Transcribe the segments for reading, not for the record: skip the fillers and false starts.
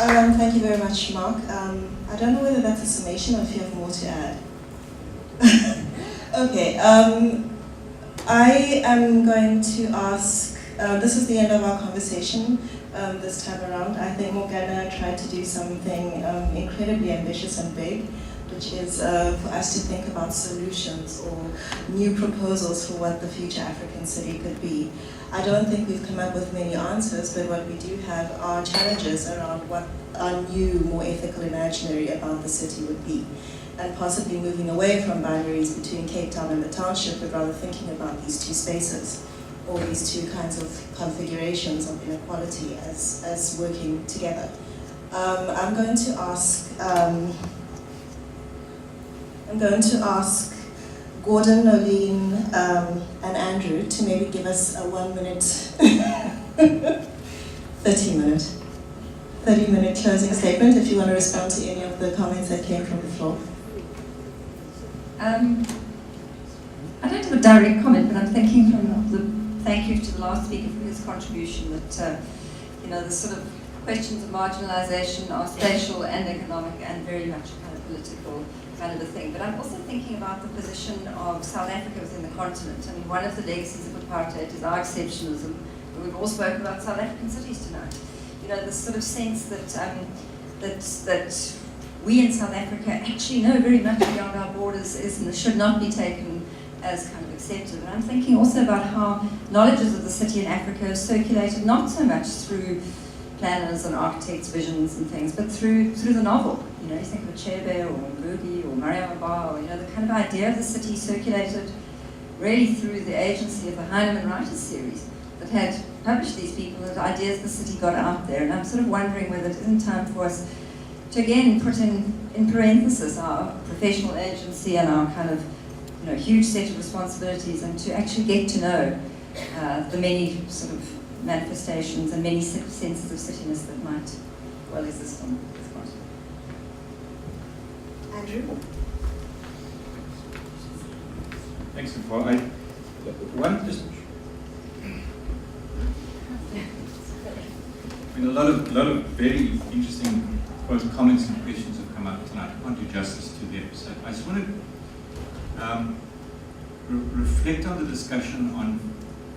Thank you very much, Mark. I don't know whether that's a summation or if you have more to add. Okay, I am going to ask, this is the end of our conversation this time around. I think Morgana tried to do something incredibly ambitious and big, which is for us to think about solutions or new proposals for what the future African city could be. I don't think we've come up with many answers, but what we do have are challenges around what our new, more ethical imaginary about the city would be, and possibly moving away from boundaries between Cape Town and the township, but rather thinking about these two spaces, or these two kinds of configurations of inequality as working together. I'm going to ask Gordon, Nolene, and Andrew to maybe give us a 1 minute, 30-minute closing statement if you want to respond to any of the comments that came from the floor. I don't have a direct comment, but I'm thinking from thank you to the last speaker for his contribution that, the sort of questions of marginalization are spatial and economic and very much kind of political kind of a thing. But I'm also thinking about the position of South Africa within the continent. I mean, one of the legacies of apartheid is our exceptionalism, but we've all spoken about South African cities tonight. This sort of sense that we in South Africa actually know very much beyond our borders is and should not be taken as kind of accepted. And I'm thinking also about how knowledges of the city in Africa are circulated not so much through planners and architects' visions and things, but through the novel. You think of Chebe or Ngugi or Mariam Abba, or the kind of idea of the city circulated really through the agency of the Heinemann Writers series that had published these people and the ideas the city got out there. And I'm sort of wondering whether it isn't time for us to again put in parenthesis our professional agency and our kind of huge set of responsibilities, and to actually get to know the many sort of manifestations and many senses of cityness that might well exist on this continent. Andrew? Thanks, Paul. A lot of very interesting both comments and questions have come up tonight. I can't do justice to them. So I just want to reflect on the discussion on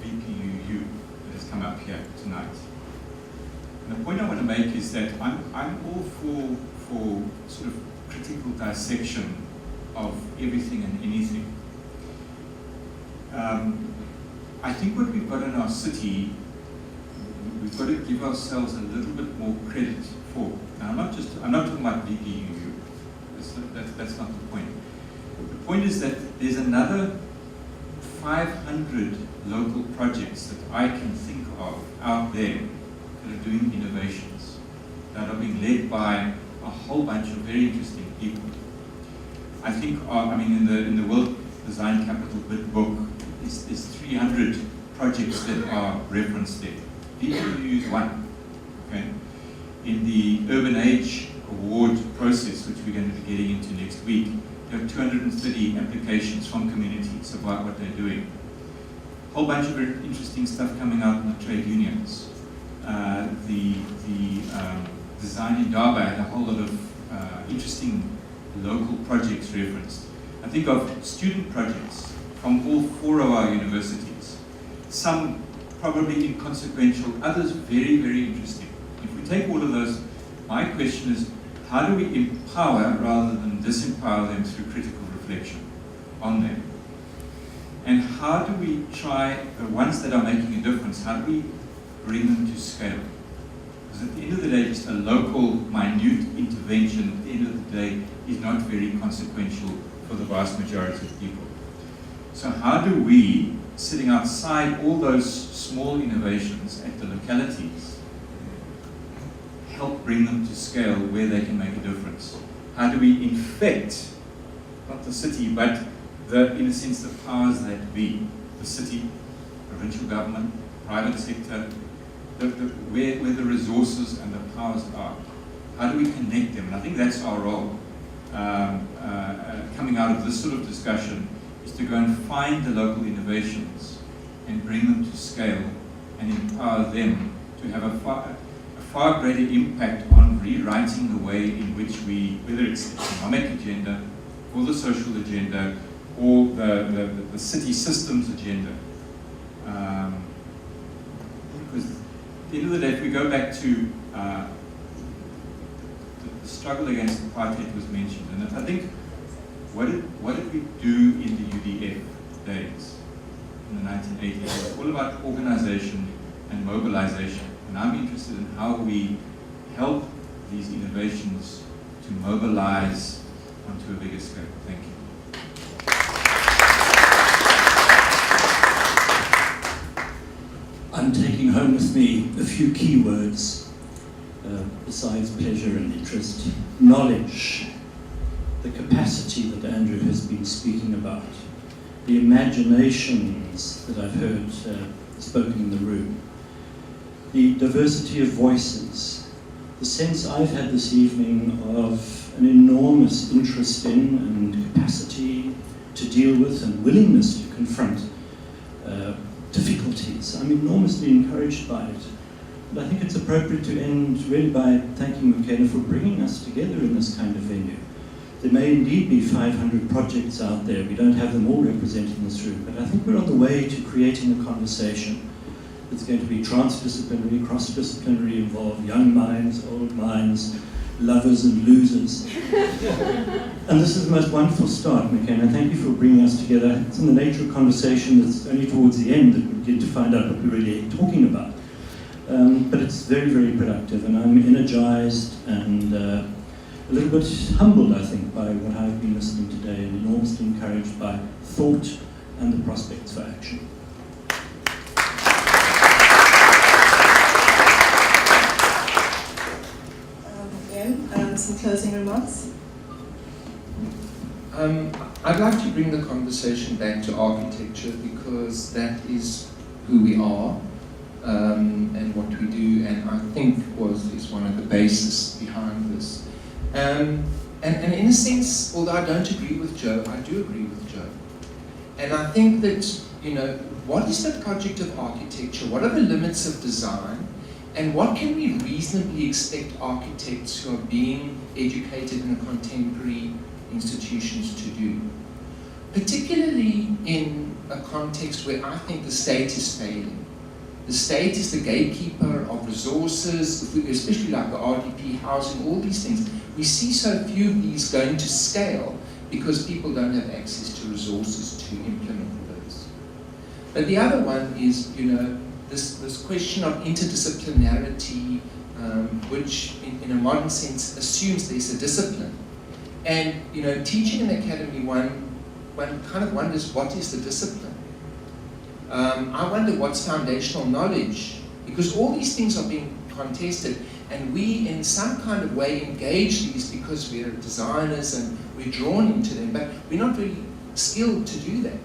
VPUU that has come up here tonight. And the point I want to make is that I'm all for sort of critical dissection of everything and anything. I think what we've got in our city, we've got to give ourselves a little bit more credit for. Now, I'm not talking about VPUU. That's not the point. The point is that there's another 500 local projects that I can think of out there that are doing innovations, that are being led by a whole bunch of very interesting people. I think, in the World Design Capital Bid book, there's 300 projects that are referenced there. VPUU is one. Okay? In the Urban Age Award process, which we're going to be getting into next week, there are 230 applications from communities about what they're doing. A whole bunch of very interesting stuff coming out in the trade unions. The design in Durban had a whole lot of interesting local projects referenced. I think of student projects from all 4 of our universities. Some probably inconsequential, others very, very interesting. If we take all of those, my question is, how do we empower rather than disempower them through critical reflection on them? And how do we try, the ones that are making a difference, how do we bring them to scale? Because at the end of the day, just a local, minute intervention at the end of the day is not very consequential for the vast majority of people. So how do we, sitting outside all those small innovations at the localities, help bring them to scale where they can make a difference? How do we infect, not the city, but in a sense, the powers that be, the city, provincial government, private sector, where the resources and the powers are? How do we connect them? And I think that's our role. Coming out of this sort of discussion is to go and find the local innovations and bring them to scale and empower them to have a far far greater impact on rewriting the way in which we, whether it's the economic agenda, or the social agenda, or the city systems agenda. Because at the end of the day, if we go back to the struggle against apartheid was mentioned, and I think what did we do in the UDF days in the 1980s? It was all about organization and mobilization, and I'm interested in how we help these innovations to mobilize onto a bigger scale. Thank you. I'm taking home with me a few key words, besides pleasure and interest. Knowledge, the capacity that Andrew has been speaking about, the imaginations that I've heard spoken in the room, the diversity of voices, the sense I've had this evening of an enormous interest in and capacity to deal with and willingness to confront difficulties. I'm enormously encouraged by it. And I think it's appropriate to end really by thanking McKenna for bringing us together in this kind of venue. There may indeed be 500 projects out there. We don't have them all represented in this room, but I think we're on the way to creating a conversation that's going to be transdisciplinary, cross-disciplinary, involve young minds, old minds, lovers and losers. And this is the most wonderful start, McKenna. Thank you for bringing us together. It's in the nature of conversation that's only towards the end that we get to find out what we're really talking about. But it's very, very productive, and I'm energized and a little bit humbled, I think, by what I've been listening today, and enormously encouraged by thought and the prospects for action. Some closing remarks? I'd like to bring the conversation back to architecture, because that is who we are and what we do, and I think is one of the bases behind this. And in a sense, although I don't agree with Joe, I do agree with Joe. And I think that, what is the project of architecture? What are the limits of design? And what can we reasonably expect architects who are being educated in contemporary institutions to do? Particularly in a context where I think the state is failing. The state is the gatekeeper of resources, especially like the RDP, housing, all these things. We see so few of these going to scale because people don't have access to resources to implement those. But the other one is, this question of interdisciplinarity, which in a modern sense assumes there's a discipline. And teaching in the academy, one kind of wonders, what is the discipline? I wonder what's foundational knowledge, because all these things are being contested, and we in some kind of way engage these because we're designers and we're drawn into them, but we're not really skilled to do that.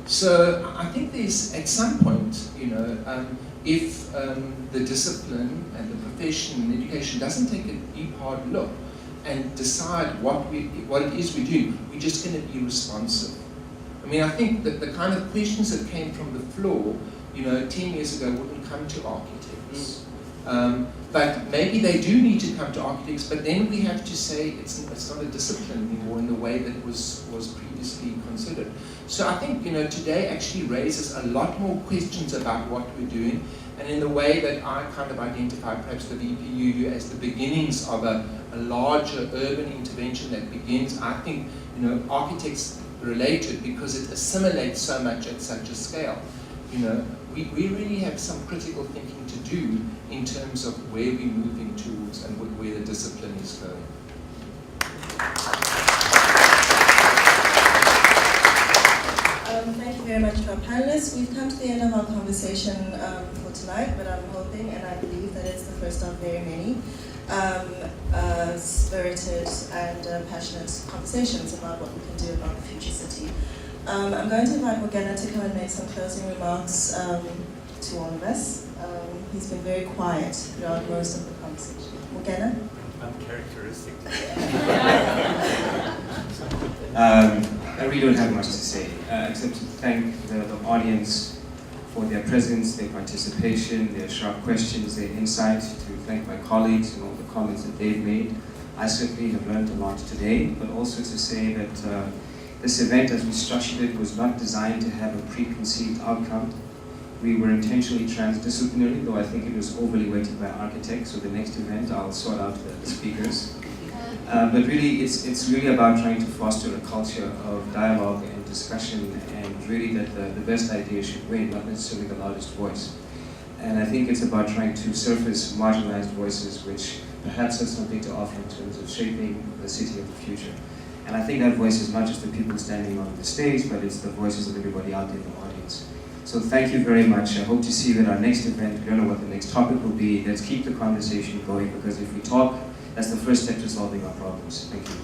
So I think there's, at some point, if the discipline and the profession and education doesn't take a deep, hard look and decide what it is we're doing, we're just going to be responsive. I mean, I think that the kind of questions that came from the floor, 10 years ago wouldn't come to architects. But maybe they do need to come to architects, but then we have to say it's not a discipline anymore in the way that was previously considered. So I think, today actually raises a lot more questions about what we're doing, and in the way that I kind of identify perhaps the VPU as the beginnings of a larger urban intervention that begins, I think, architects relate to it because it assimilates so much at such a scale. We really have some critical thinking to do in terms of where we're moving towards and where the discipline is going. Thank you very much to our panelists. We've come to the end of our conversation for tonight, but I'm hoping and I believe that it's the first of very many spirited and passionate conversations about what we can do about the future city. I'm going to invite Morgana to come and make some closing remarks to all of us. He's been very quiet throughout most of the conversation. Morgana? Uncharacteristic. I really don't have much to say, except to thank the audience for their presence, their participation, their sharp questions, their insight, to thank my colleagues and all the comments that they've made. I certainly have learned a lot today, but also to say that this event, as we structured it, was not designed to have a preconceived outcome. We were intentionally transdisciplinary, though I think it was overly weighted by architects, so the next event I'll sort out the speakers. But really, it's really about trying to foster a culture of dialogue and discussion, and really that the best idea should win, not necessarily the loudest voice. And I think it's about trying to surface marginalized voices which perhaps have something to offer in terms of shaping the city of the future. And I think that voice is not just the people standing on the stage, but it's the voices of everybody out there in the audience. So thank you very much. I hope to see you at our next event. We don't know what the next topic will be. Let's keep the conversation going, because if we talk, that's the first step to solving our problems. Thank you.